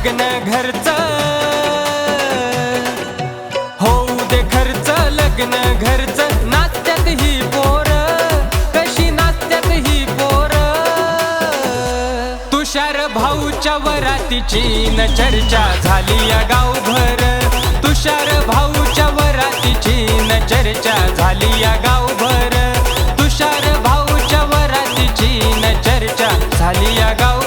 लग्न घरचं, होऊ दे खर्च लग्न घरचं. नाचत्यात ही पोरं, कशी नाचत्यात ही पोरं. तुषार भाऊच्या वरातीची न चर्चा झाली या गावभर. तुषार भाऊच्या वरातीची न चर्चा झाली या गावभर. तुषार भाऊच्या वरातीची न चर्चा झाली या गावभर.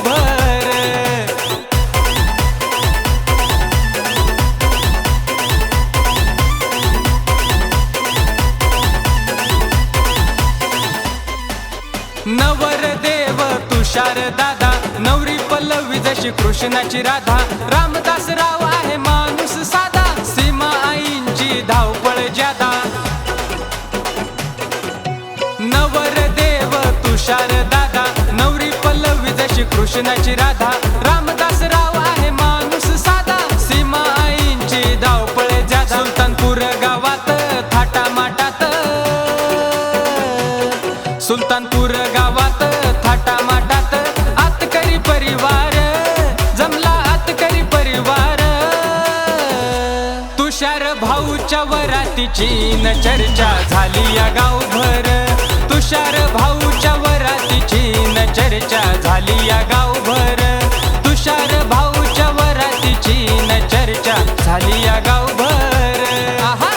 नवरदेव तुषार दादा, नवरी पल्लवी जशी कृष्णाची राधा. रामदासराव आहे माणूस साधा, सीमा आईंची धावपळ ज्यादा. नवरदेव तुषार दादा, नवरी पल्लवी जशी कृष्णाची राधा. रामदासराव आहे माणूस साधा, सीमा आईंची धावपळ ज्यादा. सुलतानपूर गावात थाटामाटात, सुलतानपूर गावात थाटामाटात आतकरी परिवार जमला, आतकरी परिवार. तुषार भाऊच्या वरातीची न चर्चा झाली या गावभर. तुषार भाऊच्या वरातीची न चर्चा झाली या गावभर. तुषार भाऊच्या वरातीची न चर्चा झाली या गावभर. आहा,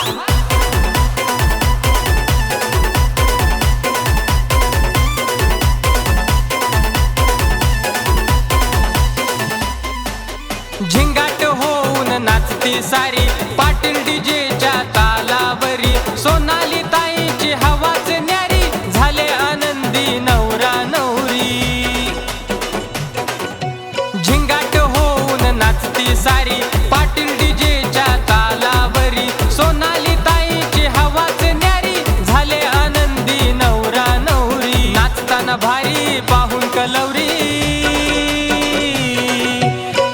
झिंगाट होऊन नाचती सारी, पाटील डीजेच्या तालावरी. सोनाली ताईची हवाच न्यारी, झाले आनंदी नवरा नवरी. झिंगाट होऊन नाचती सारी, पाटील डीजेच्या तालावरी. सोनाली ताईची हवाच न्यारी, झाले आनंदी नवरा नवरी. नाचताना भारी पाहून कलवरी,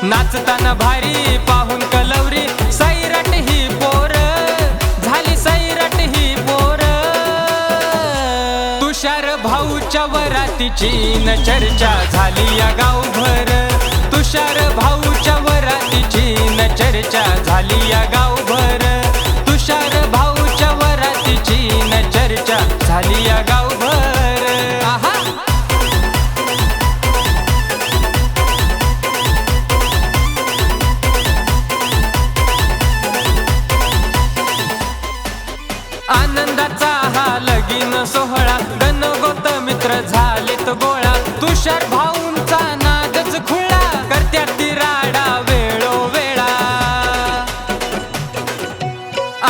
नाचताना भारी पाहून कलवरी. सैराट ही पोर झाली, सैराट ही पोर. तुषार भाऊच्या वरातीची न चर्चा झाली या गावभर. तुषार भाऊच्या वरातीची न चर्चा झाली या गावभर. तुषार भाऊच्या वरातीची न चर्चा झाली या गावभर. आहा, आनंदाचा हा लगीन सोहळा, गणगोत मित्र झालेत गोळा. तुषार भाऊंचा नादच खुळा, करत्यात ती राडा वेळोवेळा.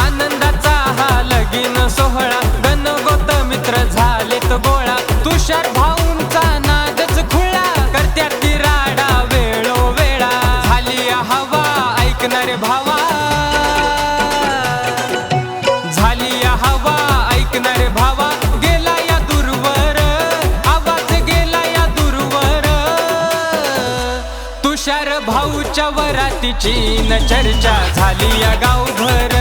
आनंदाचा हा लगीन सोहळा, गणगोत मित्र झालेत गोळा. तुषार भाऊंचा नादच खुळा, करत्यात ती राडा वेळोवेळा. झाली हवा ऐकणारे भावा, झाली हवा ऐकणारे भावा. गेला या दूरवर आवाज, गेला या दूरवर. तुषार भाऊच्या वरातीची न चर्चा झाली या गावभर.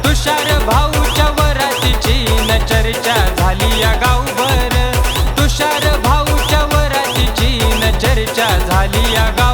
तुषार भाऊच्या वरातीची न चर्चा झाली या गावभर. तुषार भाऊच्या वरातीची न चर्चा झाली या गाव.